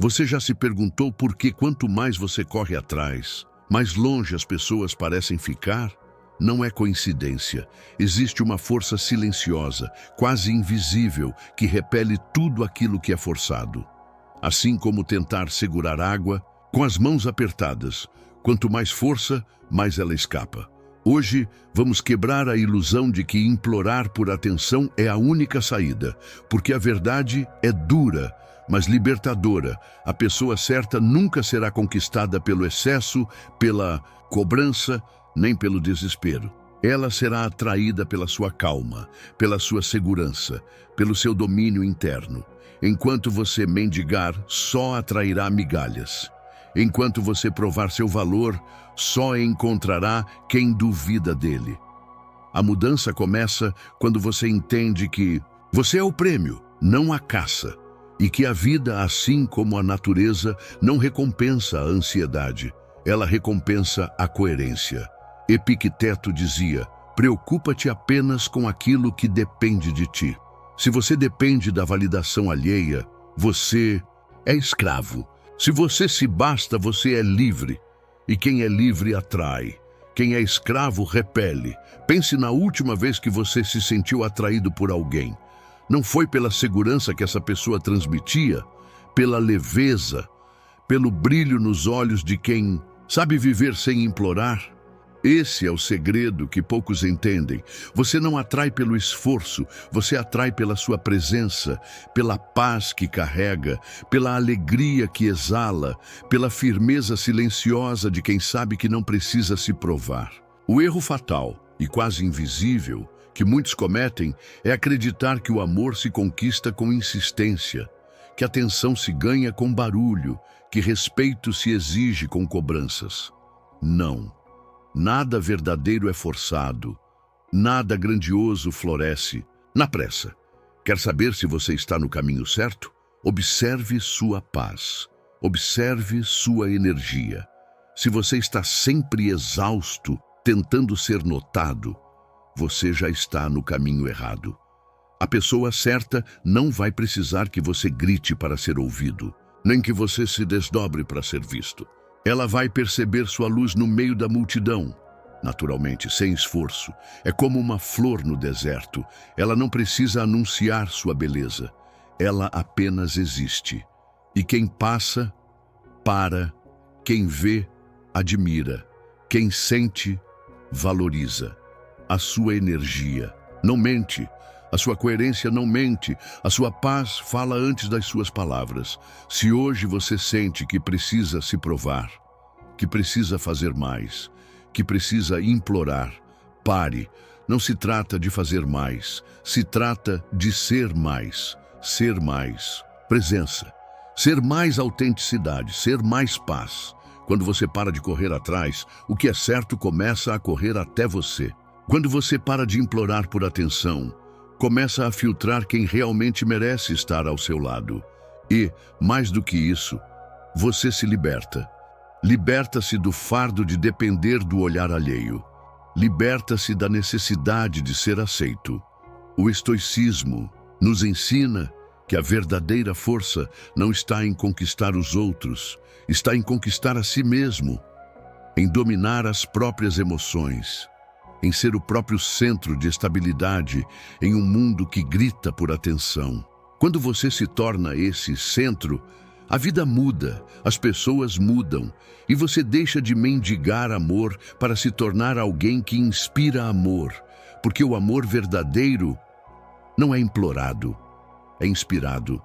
Você já se perguntou por que quanto mais você corre atrás, mais longe as pessoas parecem ficar? Não é coincidência. Existe uma força silenciosa, quase invisível, que repele tudo aquilo que é forçado. Assim como tentar segurar água com as mãos apertadas. Quanto mais força, mais ela escapa. Hoje, vamos quebrar a ilusão de que implorar por atenção é a única saída, porque a verdade é dura, mas libertadora. A pessoa certa nunca será conquistada pelo excesso, pela cobrança, nem pelo desespero. Ela será atraída pela sua calma, pela sua segurança, pelo seu domínio interno. Enquanto você mendigar, só atrairá migalhas. Enquanto você provar seu valor, só encontrará quem duvida dele. A mudança começa quando você entende que você é o prêmio, não a caça, e que a vida, assim como a natureza, não recompensa a ansiedade, ela recompensa a coerência. Epicteto dizia: preocupa-te apenas com aquilo que depende de ti. Se você depende da validação alheia, você é escravo. Se você se basta, você é livre. E quem é livre atrai. Quem é escravo repele. Pense na última vez que você se sentiu atraído por alguém. Não foi pela segurança que essa pessoa transmitia, pela leveza, pelo brilho nos olhos de quem sabe viver sem implorar? Esse é o segredo que poucos entendem. Você não atrai pelo esforço, você atrai pela sua presença, pela paz que carrega, pela alegria que exala, pela firmeza silenciosa de quem sabe que não precisa se provar. O erro fatal, e quase invisível, que muitos cometem é acreditar que o amor se conquista com insistência, que a atenção se ganha com barulho, que respeito se exige com cobranças. Não. Nada verdadeiro é forçado, nada grandioso floresce na pressa. Quer saber se você está no caminho certo? Observe sua paz, observe sua energia. Se você está sempre exausto, tentando ser notado, você já está no caminho errado. A pessoa certa não vai precisar que você grite para ser ouvido, nem que você se desdobre para ser visto. Ela vai perceber sua luz no meio da multidão, naturalmente, sem esforço. É como uma flor no deserto. Ela não precisa anunciar sua beleza. Ela apenas existe. E quem passa, para. Quem vê, admira. Quem sente, valoriza. A sua energia não mente. A sua coerência não mente, a sua paz fala antes das suas palavras. Se hoje você sente que precisa se provar, que precisa fazer mais, que precisa implorar, pare. Não se trata de fazer mais, se trata de ser mais presença, ser mais autenticidade, ser mais paz. Quando você para de correr atrás, o que é certo começa a correr até você. Quando você para de implorar por atenção, começa a filtrar quem realmente merece estar ao seu lado. E, mais do que isso, você se liberta. Liberta-se do fardo de depender do olhar alheio. Liberta-se da necessidade de ser aceito. O estoicismo nos ensina que a verdadeira força não está em conquistar os outros, está em conquistar a si mesmo, em dominar as próprias emoções, em ser o próprio centro de estabilidade em um mundo que grita por atenção. Quando você se torna esse centro, a vida muda, as pessoas mudam, e você deixa de mendigar amor para se tornar alguém que inspira amor, porque o amor verdadeiro não é implorado, é inspirado.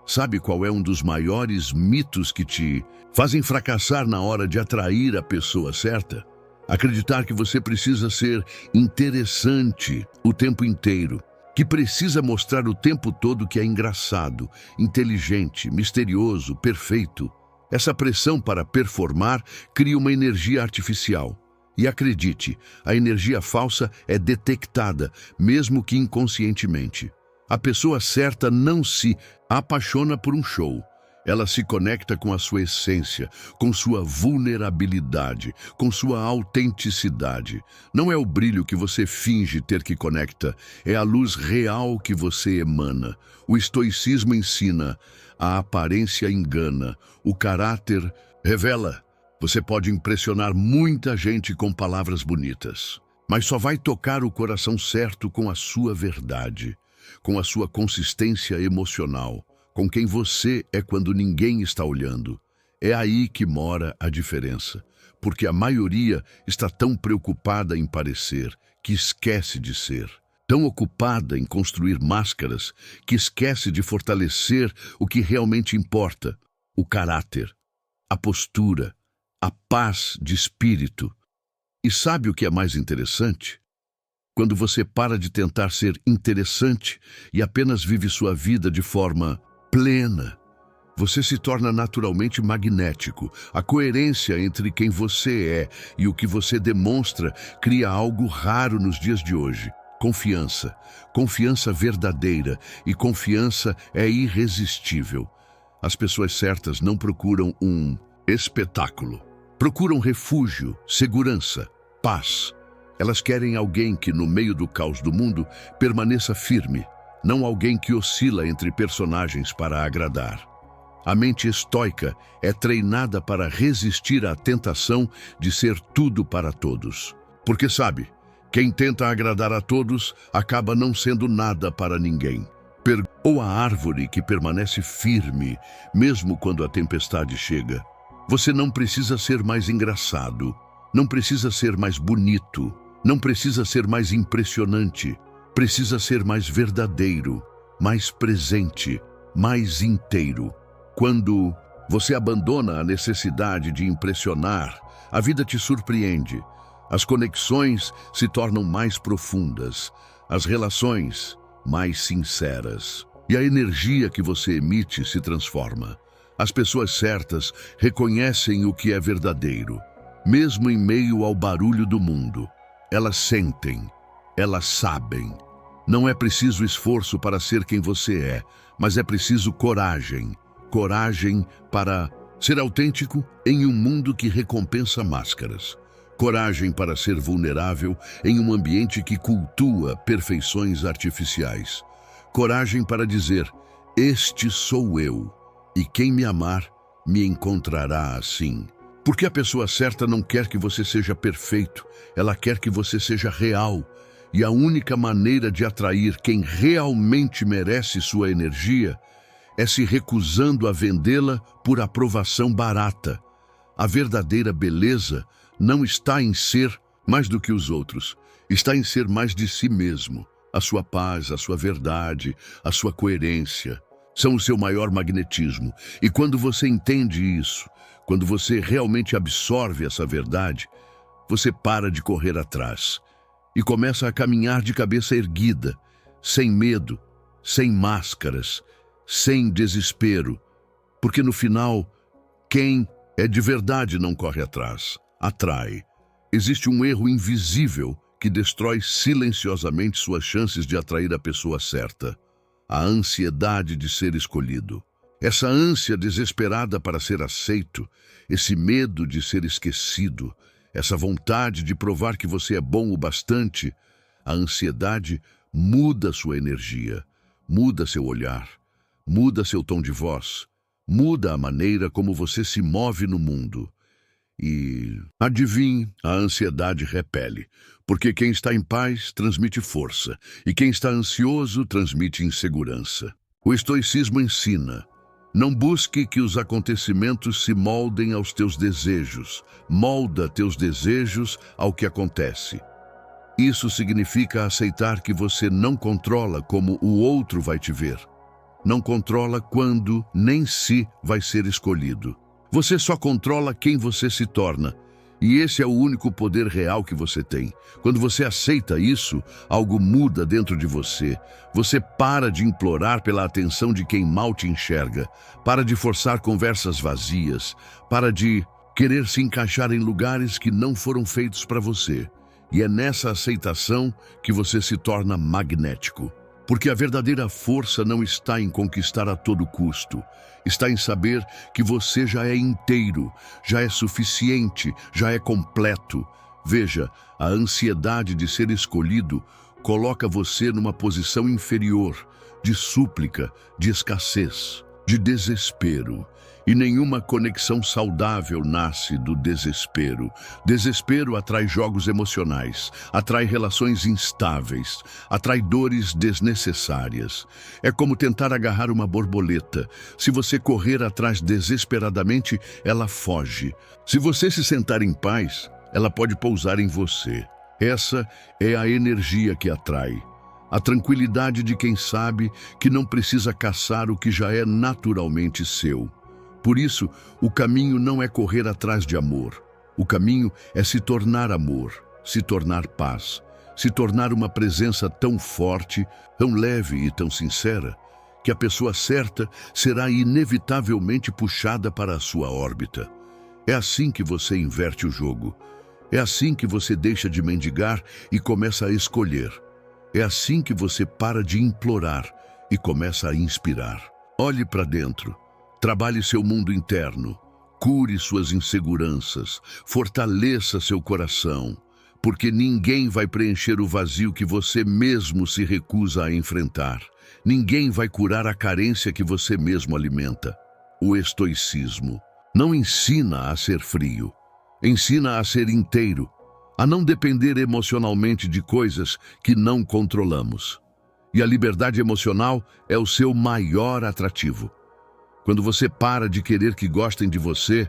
Sabe qual é um dos maiores mitos que te fazem fracassar na hora de atrair a pessoa certa? Acreditar que você precisa ser interessante o tempo inteiro, que precisa mostrar o tempo todo que é engraçado, inteligente, misterioso, perfeito. Essa pressão para performar cria uma energia artificial. E acredite, a energia falsa é detectada, mesmo que inconscientemente. A pessoa certa não se apaixona por um show. Ela se conecta com a sua essência, com sua vulnerabilidade, com sua autenticidade. Não é o brilho que você finge ter que conecta, é a luz real que você emana. O estoicismo ensina, a aparência engana, o caráter revela. Você pode impressionar muita gente com palavras bonitas, mas só vai tocar o coração certo com a sua verdade, com a sua consistência emocional, com quem você é quando ninguém está olhando. É aí que mora a diferença, porque a maioria está tão preocupada em parecer que esquece de ser, tão ocupada em construir máscaras que esquece de fortalecer o que realmente importa, o caráter, a postura, a paz de espírito. E sabe o que é mais interessante? Quando você para de tentar ser interessante e apenas vive sua vida de forma plena, você se torna naturalmente magnético. A coerência entre quem você é e o que você demonstra cria algo raro nos dias de hoje. Confiança. Confiança verdadeira, e confiança é irresistível. As pessoas certas não procuram um espetáculo. Procuram refúgio, segurança, paz. Elas querem alguém que, no meio do caos do mundo, permaneça firme, não alguém que oscila entre personagens para agradar. A mente estoica é treinada para resistir à tentação de ser tudo para todos. Porque sabe, quem tenta agradar a todos acaba não sendo nada para ninguém. Ou a árvore que permanece firme, mesmo quando a tempestade chega. Você não precisa ser mais engraçado, não precisa ser mais bonito, não precisa ser mais impressionante. Precisa ser mais verdadeiro, mais presente, mais inteiro. Quando você abandona a necessidade de impressionar, a vida te surpreende. As conexões se tornam mais profundas, as relações mais sinceras. E a energia que você emite se transforma. As pessoas certas reconhecem o que é verdadeiro, mesmo em meio ao barulho do mundo. Elas sentem. Elas sabem. Não é preciso esforço para ser quem você é, mas é preciso coragem. Coragem para ser autêntico em um mundo que recompensa máscaras. Coragem para ser vulnerável em um ambiente que cultua perfeições artificiais. Coragem para dizer, este sou eu, e quem me amar me encontrará assim. Porque a pessoa certa não quer que você seja perfeito, ela quer que você seja real. E a única maneira de atrair quem realmente merece sua energia é se recusando a vendê-la por aprovação barata. A verdadeira beleza não está em ser mais do que os outros, está em ser mais de si mesmo. A sua paz, a sua verdade, a sua coerência são o seu maior magnetismo. E quando você entende isso, quando você realmente absorve essa verdade, você para de correr atrás e começa a caminhar de cabeça erguida, sem medo, sem máscaras, sem desespero. Porque no final, quem é de verdade não corre atrás, atrai. Existe um erro invisível que destrói silenciosamente suas chances de atrair a pessoa certa. A ansiedade de ser escolhido. Essa ânsia desesperada para ser aceito, esse medo de ser esquecido, essa vontade de provar que você é bom o bastante, a ansiedade muda sua energia, muda seu olhar, muda seu tom de voz, muda a maneira como você se move no mundo. E, adivinhe, a ansiedade repele, porque quem está em paz transmite força, e quem está ansioso transmite insegurança. O estoicismo ensina: não busque que os acontecimentos se moldem aos teus desejos, molda teus desejos ao que acontece. Isso significa aceitar que você não controla como o outro vai te ver. Não controla quando nem se vai ser escolhido. Você só controla quem você se torna. E esse é o único poder real que você tem. Quando você aceita isso, algo muda dentro de você. Você para de implorar pela atenção de quem mal te enxerga. Para de forçar conversas vazias. Para de querer se encaixar em lugares que não foram feitos para você. E é nessa aceitação que você se torna magnético. Porque a verdadeira força não está em conquistar a todo custo, está em saber que você já é inteiro, já é suficiente, já é completo. Veja, a ansiedade de ser escolhido coloca você numa posição inferior, de súplica, de escassez, de desespero. E nenhuma conexão saudável nasce do desespero. Desespero atrai jogos emocionais, atrai relações instáveis, atrai dores desnecessárias. É como tentar agarrar uma borboleta. Se você correr atrás desesperadamente, ela foge. Se você se sentar em paz, ela pode pousar em você. Essa é a energia que atrai. A tranquilidade de quem sabe que não precisa caçar o que já é naturalmente seu. Por isso, o caminho não é correr atrás de amor. O caminho é se tornar amor, se tornar paz, se tornar uma presença tão forte, tão leve e tão sincera, que a pessoa certa será inevitavelmente puxada para a sua órbita. É assim que você inverte o jogo. É assim que você deixa de mendigar e começa a escolher. É assim que você para de implorar e começa a inspirar. Olhe para dentro. Trabalhe seu mundo interno, cure suas inseguranças, fortaleça seu coração, porque ninguém vai preencher o vazio que você mesmo se recusa a enfrentar. Ninguém vai curar a carência que você mesmo alimenta. O estoicismo não ensina a ser frio, ensina a ser inteiro, a não depender emocionalmente de coisas que não controlamos. E a liberdade emocional é o seu maior atrativo. Quando você para de querer que gostem de você,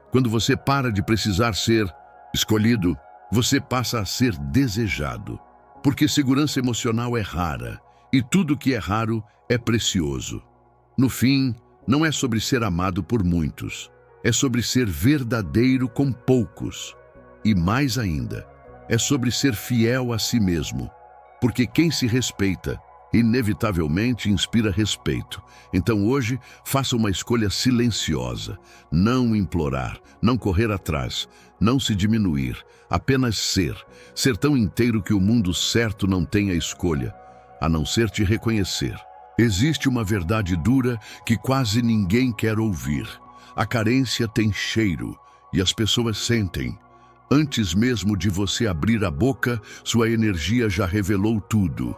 quando você para de precisar ser escolhido, você passa a ser desejado. Porque segurança emocional é rara, e tudo que é raro é precioso. No fim, não é sobre ser amado por muitos, é sobre ser verdadeiro com poucos. E mais ainda, é sobre ser fiel a si mesmo. Porque quem se respeita, inevitavelmente inspira respeito. Então hoje, faça uma escolha silenciosa. Não implorar, não correr atrás, não se diminuir. Apenas ser. Ser tão inteiro que o mundo certo não tenha escolha, a não ser te reconhecer. Existe uma verdade dura que quase ninguém quer ouvir. A carência tem cheiro e as pessoas sentem. Antes mesmo de você abrir a boca, sua energia já revelou tudo.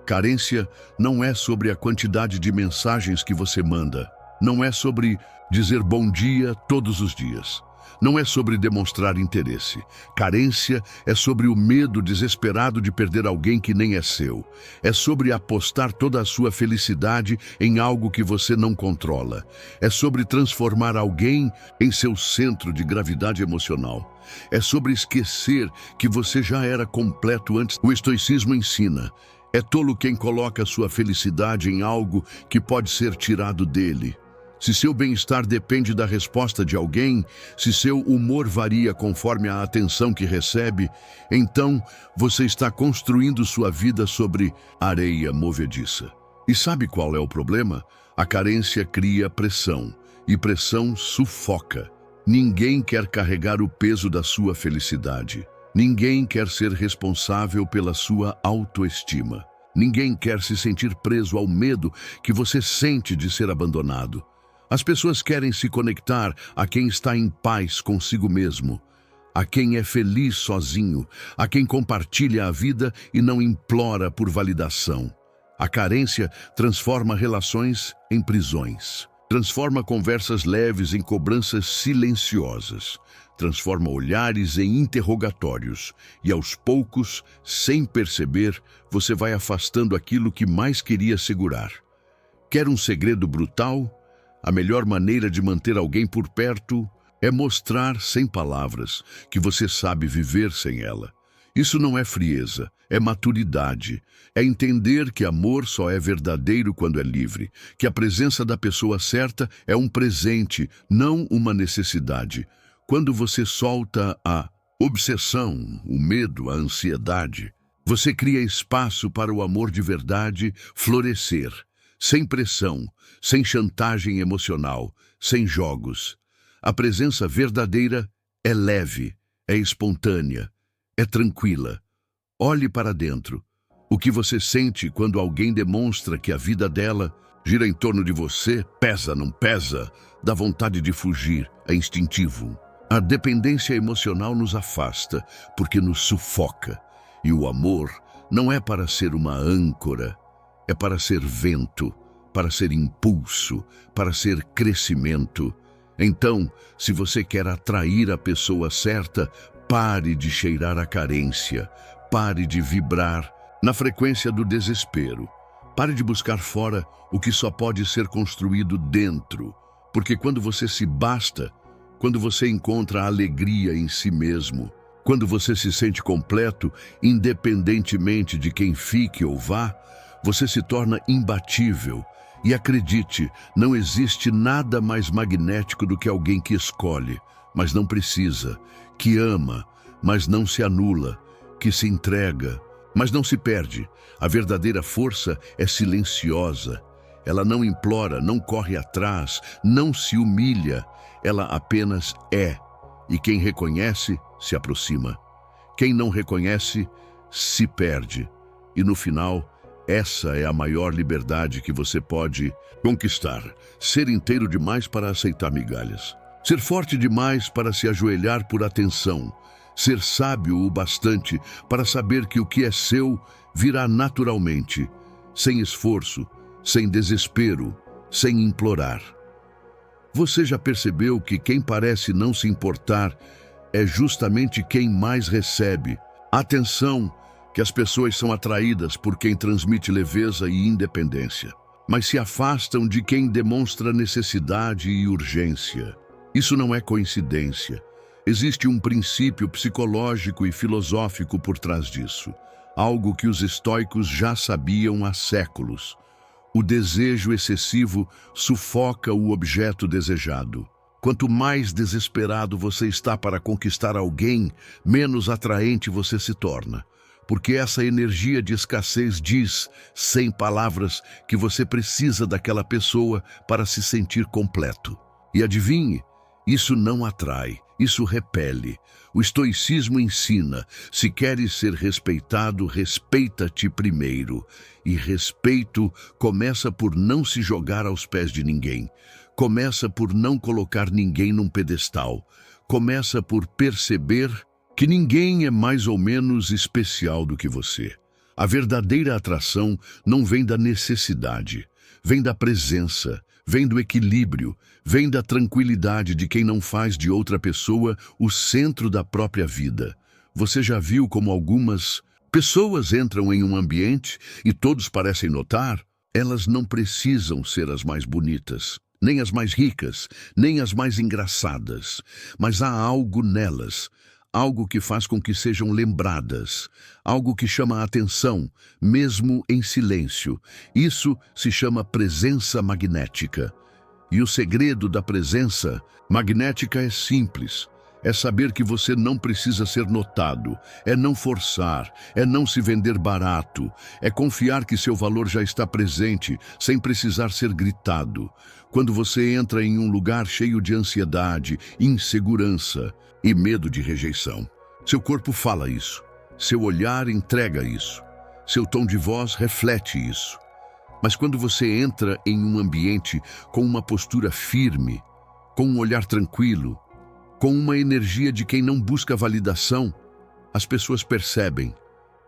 Carência não é sobre a quantidade de mensagens que você manda. Não é sobre dizer bom dia todos os dias. Não é sobre demonstrar interesse. Carência é sobre o medo desesperado de perder alguém que nem é seu. É sobre apostar toda a sua felicidade em algo que você não controla. É sobre transformar alguém em seu centro de gravidade emocional. É sobre esquecer que você já era completo antes. O estoicismo ensina: é tolo quem coloca sua felicidade em algo que pode ser tirado dele. Se seu bem-estar depende da resposta de alguém, se seu humor varia conforme a atenção que recebe, então você está construindo sua vida sobre areia movediça. E sabe qual é o problema? A carência cria pressão, e pressão sufoca. Ninguém quer carregar o peso da sua felicidade. Ninguém quer ser responsável pela sua autoestima. Ninguém quer se sentir preso ao medo que você sente de ser abandonado. As pessoas querem se conectar a quem está em paz consigo mesmo, a quem é feliz sozinho, a quem compartilha a vida e não implora por validação. A carência transforma relações em prisões, transforma conversas leves em cobranças silenciosas, transforma olhares em interrogatórios e, aos poucos, sem perceber, você vai afastando aquilo que mais queria segurar. Quer um segredo brutal? A melhor maneira de manter alguém por perto é mostrar, sem palavras, que você sabe viver sem ela. Isso não é frieza, é maturidade. É entender que amor só é verdadeiro quando é livre, que a presença da pessoa certa é um presente, não uma necessidade. Quando você solta a obsessão, o medo, a ansiedade, você cria espaço para o amor de verdade florescer, sem pressão, sem chantagem emocional, sem jogos. A presença verdadeira é leve, é espontânea, é tranquila. Olhe para dentro. O que você sente quando alguém demonstra que a vida dela gira em torno de você, pesa, não pesa, dá vontade de fugir, é instintivo. A dependência emocional nos afasta, porque nos sufoca. E o amor não é para ser uma âncora, é para ser vento, para ser impulso, para ser crescimento. Então, se você quer atrair a pessoa certa, pare de cheirar a carência, pare de vibrar na frequência do desespero. Pare de buscar fora o que só pode ser construído dentro, porque quando você se basta, quando você encontra a alegria em si mesmo, quando você se sente completo, independentemente de quem fique ou vá, você se torna imbatível. E acredite, não existe nada mais magnético do que alguém que escolhe, mas não precisa, que ama, mas não se anula, que se entrega, mas não se perde. A verdadeira força é silenciosa. Ela não implora, não corre atrás, não se humilha. Ela apenas é. E quem reconhece, se aproxima. Quem não reconhece, se perde. E no final, essa é a maior liberdade que você pode conquistar. Ser inteiro demais para aceitar migalhas. Ser forte demais para se ajoelhar por atenção. Ser sábio o bastante para saber que o que é seu virá naturalmente, sem esforço, sem desespero, sem implorar. Você já percebeu que quem parece não se importar é justamente quem mais recebe? Atenção, que as pessoas são atraídas por quem transmite leveza e independência, mas se afastam de quem demonstra necessidade e urgência. Isso não é coincidência. Existe um princípio psicológico e filosófico por trás disso, algo que os estoicos já sabiam há séculos. O desejo excessivo sufoca o objeto desejado. Quanto mais desesperado você está para conquistar alguém, menos atraente você se torna. Porque essa energia de escassez diz, sem palavras, que você precisa daquela pessoa para se sentir completo. E adivinhe, isso não atrai, isso repele. O estoicismo ensina, se queres ser respeitado, respeita-te primeiro. E respeito começa por não se jogar aos pés de ninguém. Começa por não colocar ninguém num pedestal. Começa por perceber que ninguém é mais ou menos especial do que você. A verdadeira atração não vem da necessidade, vem da presença, vem do equilíbrio, vem da tranquilidade de quem não faz de outra pessoa o centro da própria vida. Você já viu como algumas pessoas entram em um ambiente e todos parecem notar? Elas não precisam ser as mais bonitas, nem as mais ricas, nem as mais engraçadas, mas há algo nelas, algo que faz com que sejam lembradas, algo que chama a atenção, mesmo em silêncio. Isso se chama presença magnética. E o segredo da presença magnética é simples. É saber que você não precisa ser notado, é não forçar, é não se vender barato, é confiar que seu valor já está presente, sem precisar ser gritado. Quando você entra em um lugar cheio de ansiedade, insegurança e medo de rejeição, seu corpo fala isso, seu olhar entrega isso, seu tom de voz reflete isso. Mas quando você entra em um ambiente com uma postura firme, com um olhar tranquilo, com uma energia de quem não busca validação, as pessoas percebem.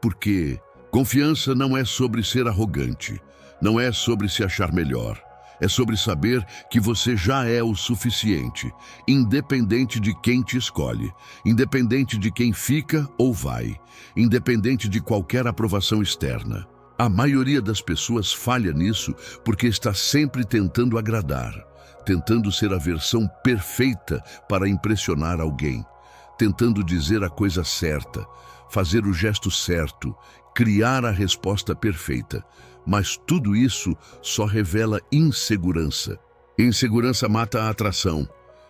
Porque confiança não é sobre ser arrogante, não é sobre se achar melhor. É sobre saber que você já é o suficiente, independente de quem te escolhe, independente de quem fica ou vai, independente de qualquer aprovação externa. A maioria das pessoas falha nisso porque está sempre tentando agradar, tentando ser a versão perfeita para impressionar alguém, tentando dizer a coisa certa, fazer o gesto certo, criar a resposta perfeita. Mas tudo isso só revela insegurança. E insegurança mata a atração.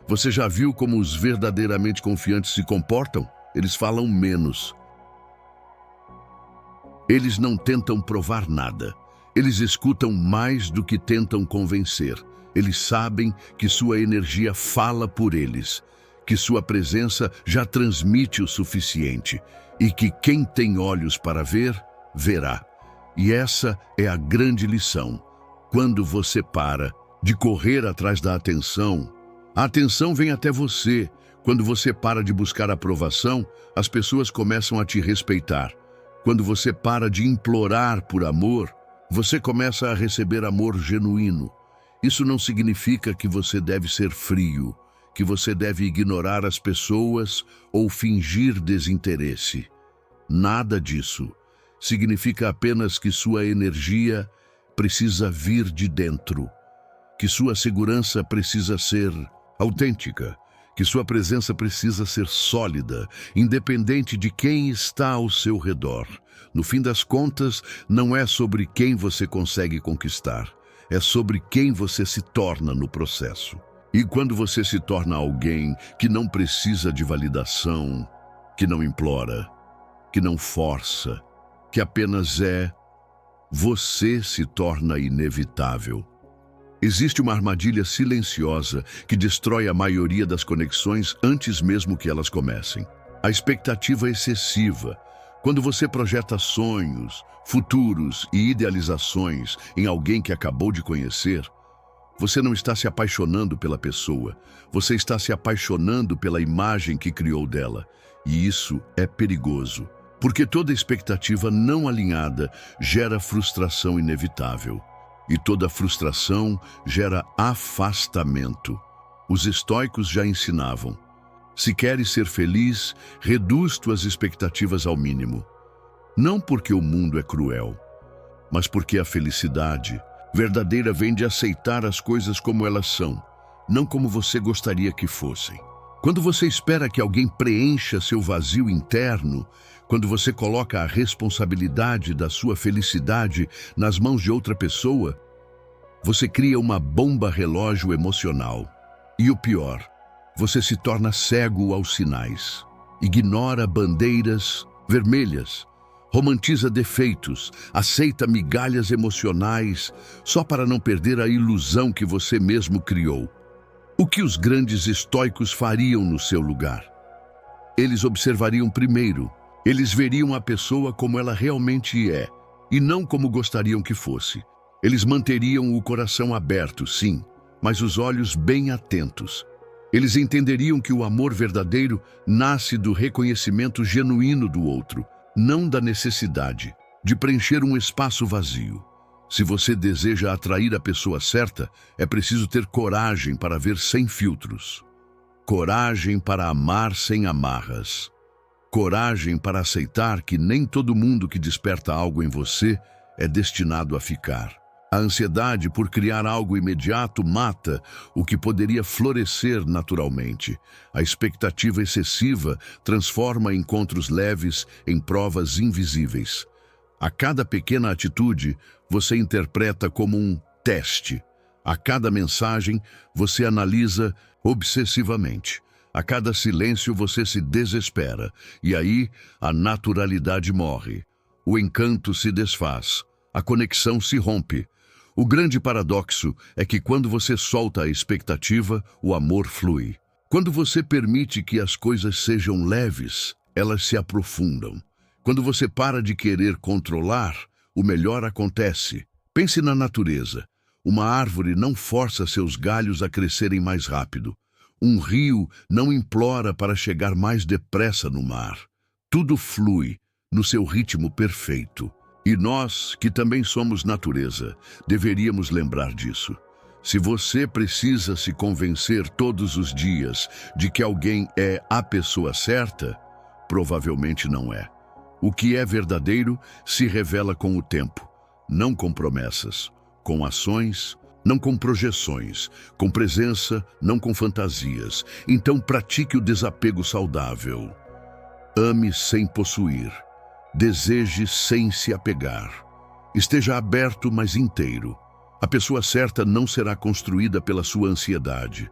Você já viu como os verdadeiramente confiantes se comportam? Eles falam menos. Eles não tentam provar nada. Eles escutam mais do que tentam convencer. Eles sabem que sua energia fala por eles, que sua presença já transmite o suficiente e que quem tem olhos para ver, verá. E essa é a grande lição. Quando você para de correr atrás da atenção, a atenção vem até você. Quando você para de buscar aprovação, as pessoas começam a te respeitar. Quando você para de implorar por amor, você começa a receber amor genuíno. Isso não significa que você deve ser frio, que você deve ignorar as pessoas ou fingir desinteresse. Nada disso. Significa apenas que sua energia precisa vir de dentro, que sua segurança precisa ser autêntica, que sua presença precisa ser sólida, independente de quem está ao seu redor. No fim das contas, não é sobre quem você consegue conquistar, é sobre quem você se torna no processo. E quando você se torna alguém que não precisa de validação, que não implora, que não força, que apenas é, você se torna inevitável. Existe uma armadilha silenciosa que destrói a maioria das conexões antes mesmo que elas comecem. A expectativa excessiva. Quando você projeta sonhos, futuros e idealizações em alguém que acabou de conhecer, você não está se apaixonando pela pessoa, você está se apaixonando pela imagem que criou dela. E isso é perigoso, porque toda expectativa não alinhada gera frustração inevitável. E toda frustração gera afastamento. Os estoicos já ensinavam: se queres ser feliz, reduz tuas expectativas ao mínimo. Não porque o mundo é cruel, mas porque a felicidade verdadeira vem de aceitar as coisas como elas são, não como você gostaria que fossem. Quando você espera que alguém preencha seu vazio interno, quando você coloca a responsabilidade da sua felicidade nas mãos de outra pessoa, você cria uma bomba relógio emocional. E o pior, você se torna cego aos sinais, ignora bandeiras vermelhas, romantiza defeitos, aceita migalhas emocionais só para não perder a ilusão que você mesmo criou. O que os grandes estoicos fariam no seu lugar? Eles observariam primeiro, eles veriam a pessoa como ela realmente é, e não como gostariam que fosse. Eles manteriam o coração aberto, sim, mas os olhos bem atentos. Eles entenderiam que o amor verdadeiro nasce do reconhecimento genuíno do outro, não da necessidade de preencher um espaço vazio. Se você deseja atrair a pessoa certa, é preciso ter coragem para ver sem filtros. Coragem para amar sem amarras. Coragem para aceitar que nem todo mundo que desperta algo em você é destinado a ficar. A ansiedade por criar algo imediato mata o que poderia florescer naturalmente. A expectativa excessiva transforma encontros leves em provas invisíveis. A cada pequena atitude, você interpreta como um teste. A cada mensagem, você analisa obsessivamente. A cada silêncio, você se desespera. E aí, a naturalidade morre. O encanto se desfaz. A conexão se rompe. O grande paradoxo é que quando você solta a expectativa, o amor flui. Quando você permite que as coisas sejam leves, elas se aprofundam. Quando você para de querer controlar, o melhor acontece. Pense na natureza. Uma árvore não força seus galhos a crescerem mais rápido. Um rio não implora para chegar mais depressa no mar. Tudo flui no seu ritmo perfeito. E nós, que também somos natureza, deveríamos lembrar disso. Se você precisa se convencer todos os dias de que alguém é a pessoa certa, provavelmente não é. O que é verdadeiro se revela com o tempo, não com promessas, com ações, não com projeções, com presença, não com fantasias. Então pratique o desapego saudável. Ame sem possuir. Deseje sem se apegar. Esteja aberto, mas inteiro. A pessoa certa não será construída pela sua ansiedade.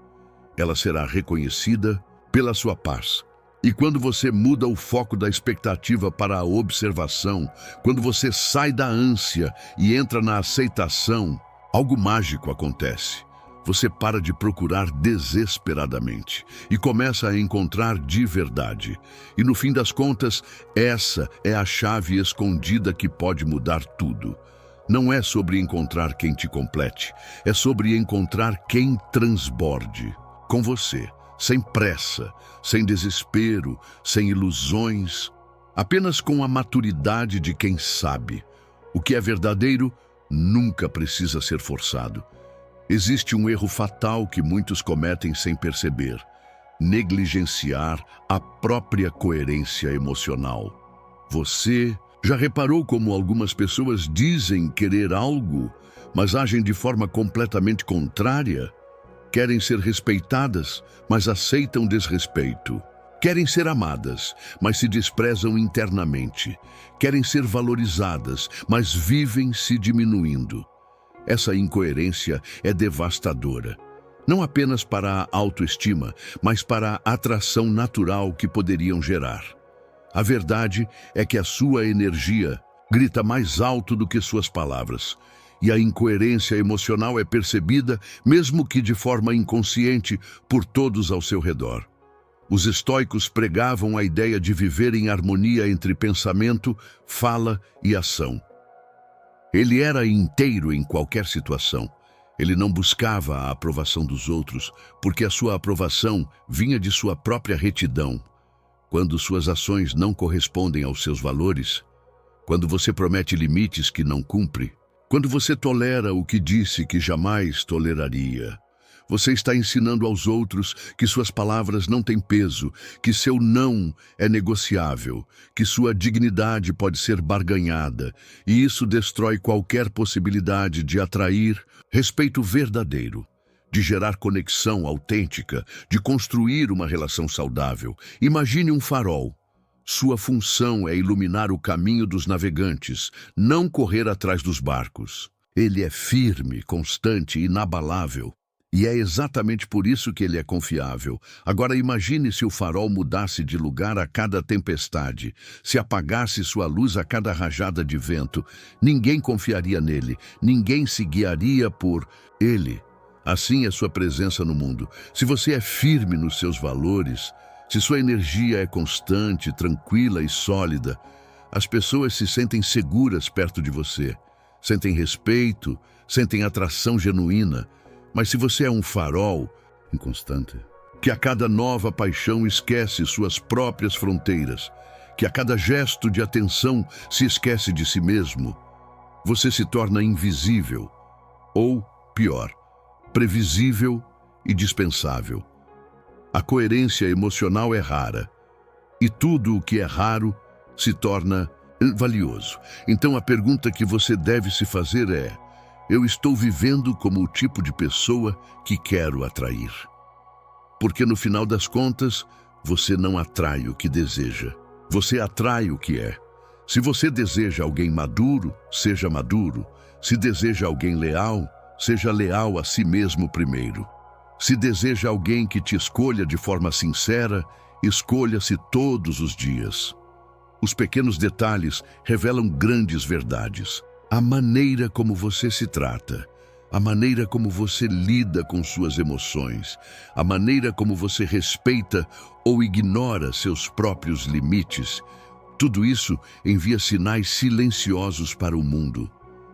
Ela será reconhecida pela sua paz. E quando você muda o foco da expectativa para a observação, quando você sai da ânsia e entra na aceitação, algo mágico acontece. Você para de procurar desesperadamente e começa a encontrar de verdade. E no fim das contas, essa é a chave escondida que pode mudar tudo. Não é sobre encontrar quem te complete, é sobre encontrar quem transborde com você, sem pressa, sem desespero, sem ilusões, apenas com a maturidade de quem sabe. O que é verdadeiro nunca precisa ser forçado. Existe um erro fatal que muitos cometem sem perceber: negligenciar a própria coerência emocional. Você já reparou como algumas pessoas dizem querer algo, mas agem de forma completamente contrária? Querem ser respeitadas, mas aceitam desrespeito. Querem ser amadas, mas se desprezam internamente. Querem ser valorizadas, mas vivem se diminuindo. Essa incoerência é devastadora, não apenas para a autoestima, mas para a atração natural que poderiam gerar. A verdade é que a sua energia grita mais alto do que suas palavras, e a incoerência emocional é percebida, mesmo que de forma inconsciente, por todos ao seu redor. Os estoicos pregavam a ideia de viver em harmonia entre pensamento, fala e ação. Ele era inteiro em qualquer situação. Ele não buscava a aprovação dos outros, porque a sua aprovação vinha de sua própria retidão. Quando suas ações não correspondem aos seus valores, quando você promete limites que não cumpre, quando você tolera o que disse que jamais toleraria, você está ensinando aos outros que suas palavras não têm peso, que seu não é negociável, que sua dignidade pode ser barganhada, e isso destrói qualquer possibilidade de atrair respeito verdadeiro, de gerar conexão autêntica, de construir uma relação saudável. Imagine um farol. Sua função é iluminar o caminho dos navegantes, não correr atrás dos barcos. Ele é firme, constante, inabalável. E é exatamente por isso que ele é confiável. Agora imagine se o farol mudasse de lugar a cada tempestade, se apagasse sua luz a cada rajada de vento. Ninguém confiaria nele, ninguém se guiaria por ele. Assim é sua presença no mundo. Se você é firme nos seus valores, se sua energia é constante, tranquila e sólida, as pessoas se sentem seguras perto de você, sentem respeito, sentem atração genuína. Mas se você é um farol inconstante, que a cada nova paixão esquece suas próprias fronteiras, que a cada gesto de atenção se esquece de si mesmo, você se torna invisível, ou, pior, previsível e dispensável. A coerência emocional é rara, e tudo o que é raro se torna valioso. Então a pergunta que você deve se fazer é: eu estou vivendo como o tipo de pessoa que quero atrair? Porque no final das contas, você não atrai o que deseja. Você atrai o que é. Se você deseja alguém maduro, seja maduro. Se deseja alguém leal, seja leal a si mesmo primeiro. Se deseja alguém que te escolha de forma sincera, escolha-se todos os dias. Os pequenos detalhes revelam grandes verdades. A maneira como você se trata, a maneira como você lida com suas emoções, a maneira como você respeita ou ignora seus próprios limites, tudo isso envia sinais silenciosos para o mundo.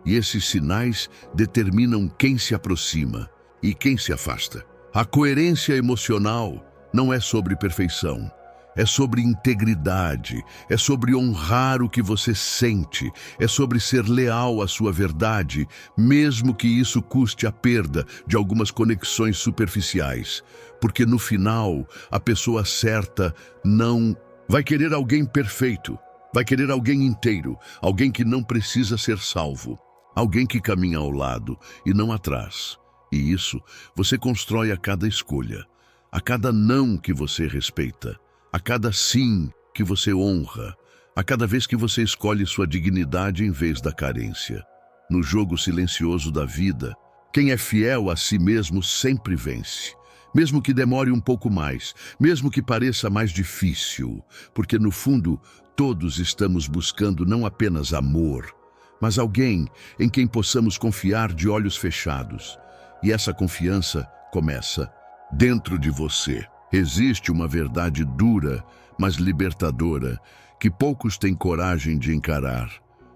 E esses sinais determinam quem se aproxima e quem se afasta. A coerência emocional não é sobre perfeição. É sobre integridade, é sobre honrar o que você sente, é sobre ser leal à sua verdade, mesmo que isso custe a perda de algumas conexões superficiais. Porque no final, a pessoa certa não vai querer alguém perfeito, vai querer alguém inteiro, alguém que não precisa ser salvo, alguém que caminha ao lado e não atrás. E isso você constrói a cada escolha, a cada não que você respeita, a cada sim que você honra, a cada vez que você escolhe sua dignidade em vez da carência. No jogo silencioso da vida, quem é fiel a si mesmo sempre vence. Mesmo que demore um pouco mais, mesmo que pareça mais difícil, porque no fundo todos estamos buscando não apenas amor, mas alguém em quem possamos confiar de olhos fechados. E essa confiança começa dentro de você. Existe uma verdade dura, mas libertadora, que poucos têm coragem de encarar.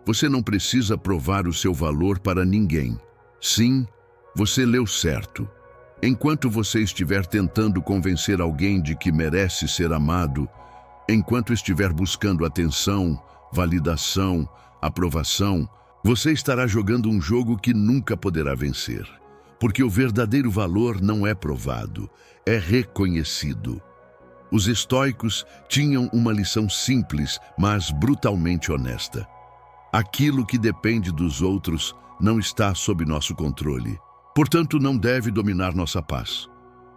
Você não precisa provar o seu valor para ninguém. Sim, você leu certo. Enquanto você estiver tentando convencer alguém de que merece ser amado, enquanto estiver buscando atenção, validação, aprovação, você estará jogando um jogo que nunca poderá vencer. Porque o verdadeiro valor não é provado, é reconhecido. Os estoicos tinham uma lição simples, mas brutalmente honesta. Aquilo que depende dos outros não está sob nosso controle. Portanto, não deve dominar nossa paz.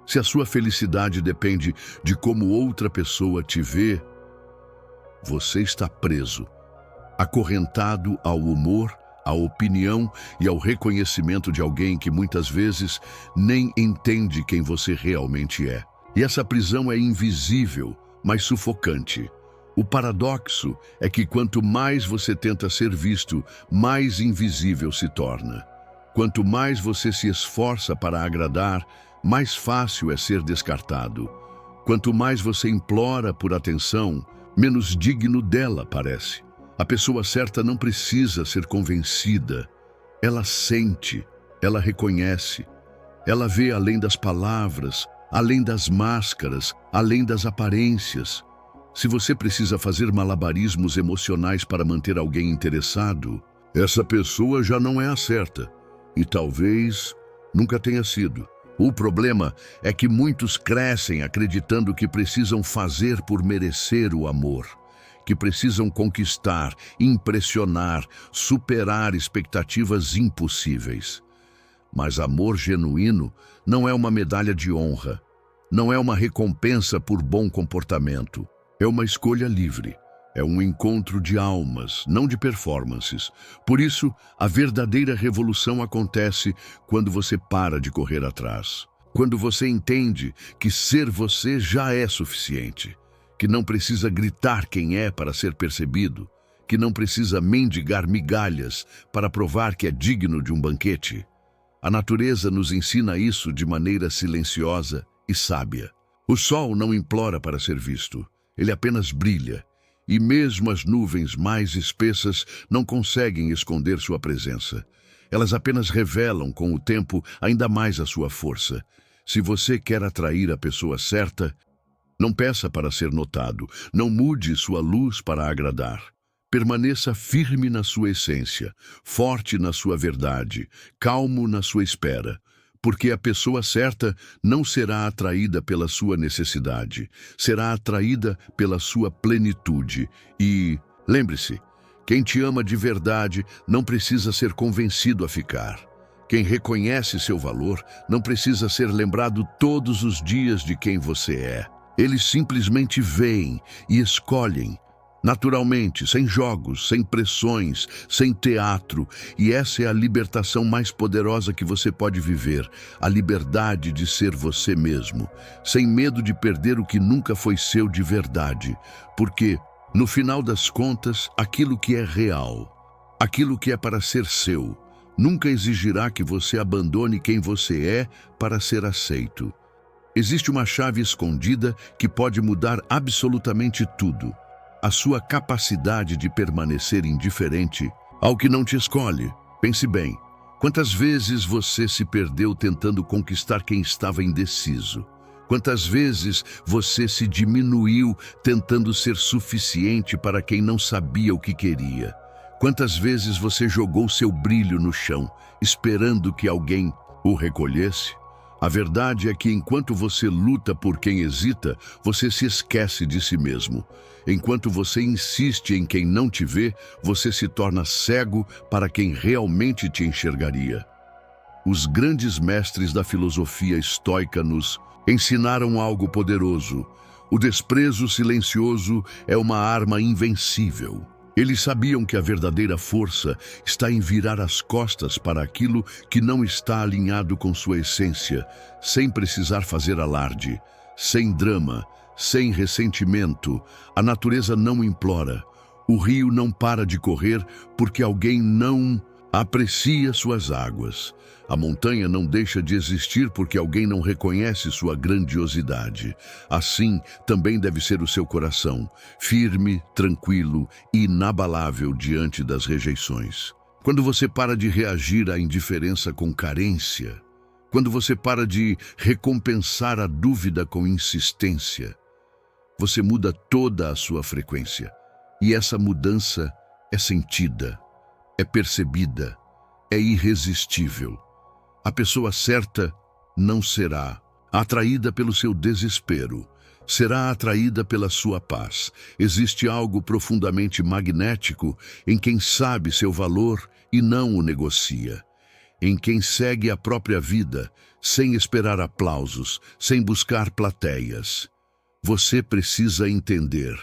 Se a sua felicidade depende de como outra pessoa te vê, você está preso, acorrentado ao humor, à opinião e ao reconhecimento de alguém que muitas vezes nem entende quem você realmente é. E essa prisão é invisível, mas sufocante. O paradoxo é que quanto mais você tenta ser visto, mais invisível se torna. Quanto mais você se esforça para agradar, mais fácil é ser descartado. Quanto mais você implora por atenção, menos digno dela parece. A pessoa certa não precisa ser convencida. Ela sente, ela reconhece. Ela vê além das palavras, além das máscaras, além das aparências. Se você precisa fazer malabarismos emocionais para manter alguém interessado, essa pessoa já não é a certa. E talvez nunca tenha sido. O problema é que muitos crescem acreditando que precisam fazer por merecer o amor, que precisam conquistar, impressionar, superar expectativas impossíveis. Mas amor genuíno não é uma medalha de honra, não é uma recompensa por bom comportamento. É uma escolha livre. É um encontro de almas, não de performances. Por isso, a verdadeira revolução acontece quando você para de correr atrás. Quando você entende que ser você já é suficiente. Que não precisa gritar quem é para ser percebido. Que não precisa mendigar migalhas para provar que é digno de um banquete. A natureza nos ensina isso de maneira silenciosa e sábia. O sol não implora para ser visto. Ele apenas brilha. E mesmo as nuvens mais espessas não conseguem esconder sua presença. Elas apenas revelam com o tempo ainda mais a sua força. Se você quer atrair a pessoa certa, não peça para ser notado, não mude sua luz para agradar. Permaneça firme na sua essência, forte na sua verdade, calmo na sua espera. Porque a pessoa certa não será atraída pela sua necessidade, será atraída pela sua plenitude. E, lembre-se, quem te ama de verdade não precisa ser convencido a ficar. Quem reconhece seu valor não precisa ser lembrado todos os dias de quem você é. Eles simplesmente veem e escolhem, naturalmente, sem jogos, sem pressões, sem teatro. E essa é a libertação mais poderosa que você pode viver, a liberdade de ser você mesmo, sem medo de perder o que nunca foi seu de verdade. Porque, no final das contas, aquilo que é real, aquilo que é para ser seu, nunca exigirá que você abandone quem você é para ser aceito. Existe uma chave escondida que pode mudar absolutamente tudo. A sua capacidade de permanecer indiferente ao que não te escolhe. Pense bem, quantas vezes você se perdeu tentando conquistar quem estava indeciso? Quantas vezes você se diminuiu tentando ser suficiente para quem não sabia o que queria? Quantas vezes você jogou seu brilho no chão, esperando que alguém o recolhesse? A verdade é que enquanto você luta por quem hesita, você se esquece de si mesmo. Enquanto você insiste em quem não te vê, você se torna cego para quem realmente te enxergaria. Os grandes mestres da filosofia estoica nos ensinaram algo poderoso. O desprezo silencioso é uma arma invencível. Eles sabiam que a verdadeira força está em virar as costas para aquilo que não está alinhado com sua essência, sem precisar fazer alarde, sem drama, sem ressentimento. A natureza não implora. O rio não para de correr porque alguém não Aprecia suas águas. A montanha não deixa de existir porque alguém não reconhece sua grandiosidade. Assim, também deve ser o seu coração, firme, tranquilo e inabalável diante das rejeições. Quando você para de reagir à indiferença com carência, quando você para de recompensar a dúvida com insistência, você muda toda a sua frequência. E essa mudança é sentida, é percebida, é irresistível. A pessoa certa não será atraída pelo seu desespero, será atraída pela sua paz. Existe algo profundamente magnético em quem sabe seu valor e não o negocia. Em quem segue a própria vida, sem esperar aplausos, sem buscar plateias. Você precisa entender,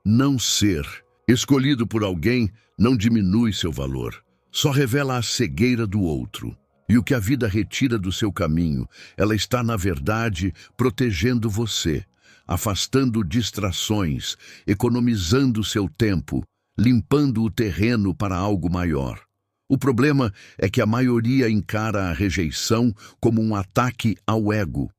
não ser escolhido por alguém não diminui seu valor, só revela a cegueira do outro. E o que a vida retira do seu caminho, ela está, na verdade, protegendo você, afastando distrações, economizando seu tempo, limpando o terreno para algo maior. O problema é que a maioria encara a rejeição como um ataque ao ego,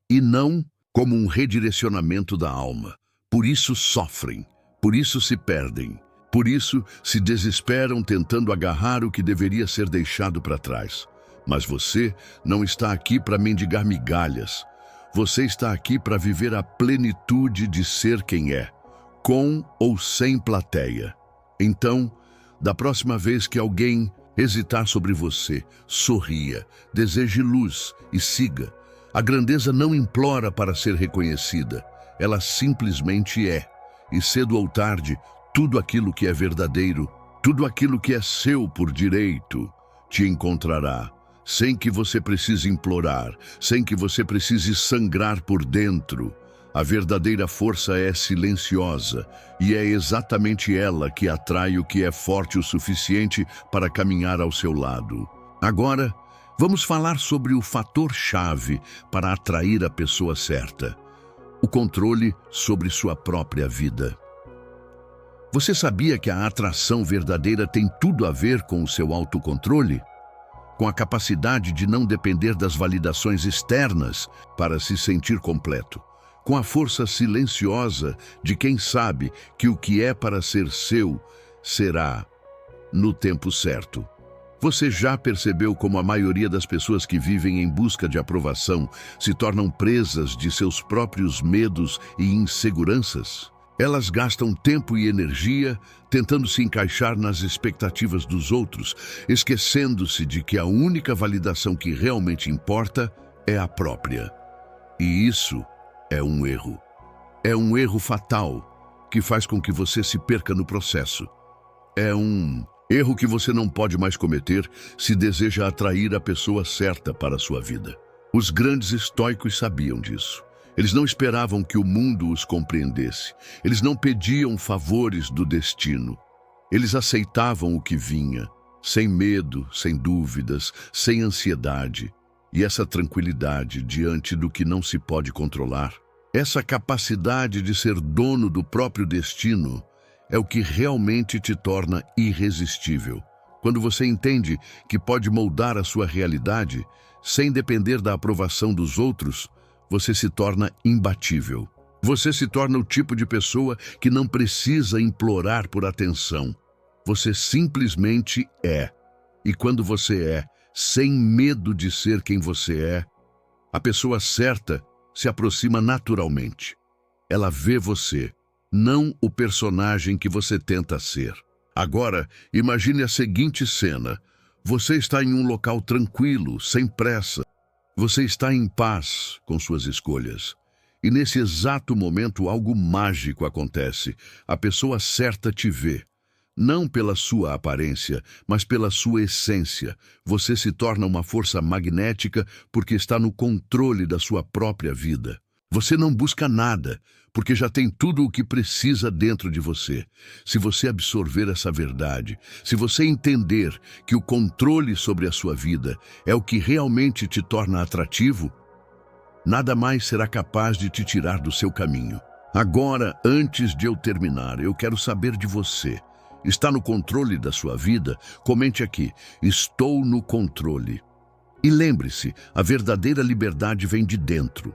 e não como um redirecionamento da alma. Por isso sofrem, por isso se perdem, por isso se desesperam tentando agarrar o que deveria ser deixado para trás. Mas você não está aqui para mendigar migalhas. Você está aqui para viver a plenitude de ser quem é, com ou sem plateia. Então, da próxima vez que alguém hesitar sobre você, sorria, deseje luz e siga. A grandeza não implora para ser reconhecida, ela simplesmente é. E cedo ou tarde, tudo aquilo que é verdadeiro, tudo aquilo que é seu por direito, te encontrará. Sem que você precise implorar, sem que você precise sangrar por dentro. A verdadeira força é silenciosa, e é exatamente ela que atrai o que é forte o suficiente para caminhar ao seu lado. Agora, vamos falar sobre o fator-chave para atrair a pessoa certa: o controle sobre sua própria vida. Você sabia que a atração verdadeira tem tudo a ver com o seu autocontrole? Com a capacidade de não depender das validações externas para se sentir completo, com a força silenciosa de quem sabe que o que é para ser seu será no tempo certo. Você já percebeu como a maioria das pessoas que vivem em busca de aprovação se tornam presas de seus próprios medos e inseguranças? Elas gastam tempo e energia tentando se encaixar nas expectativas dos outros, esquecendo-se de que a única validação que realmente importa é a própria. E isso é um erro. É um erro fatal que faz com que você se perca no processo. É um erro que você não pode mais cometer se deseja atrair a pessoa certa para a sua vida. Os grandes estoicos sabiam disso. Eles não esperavam que o mundo os compreendesse. Eles não pediam favores do destino. Eles aceitavam o que vinha, sem medo, sem dúvidas, sem ansiedade. E essa tranquilidade diante do que não se pode controlar, essa capacidade de ser dono do próprio destino, é o que realmente te torna irresistível. Quando você entende que pode moldar a sua realidade, sem depender da aprovação dos outros, você se torna imbatível. Você se torna o tipo de pessoa que não precisa implorar por atenção. Você simplesmente é. E quando você é, sem medo de ser quem você é, a pessoa certa se aproxima naturalmente. Ela vê você, não o personagem que você tenta ser. Agora, imagine a seguinte cena. Você está em um local tranquilo, sem pressa. Você está em paz com suas escolhas. E nesse exato momento algo mágico acontece. A pessoa certa te vê. Não pela sua aparência, mas pela sua essência. Você se torna uma força magnética porque está no controle da sua própria vida. Você não busca nada, porque já tem tudo o que precisa dentro de você. Se você absorver essa verdade, se você entender que o controle sobre a sua vida é o que realmente te torna atrativo, nada mais será capaz de te tirar do seu caminho. Agora, antes de eu terminar, eu quero saber de você. Está no controle da sua vida? Comente aqui: estou no controle. E lembre-se, a verdadeira liberdade vem de dentro.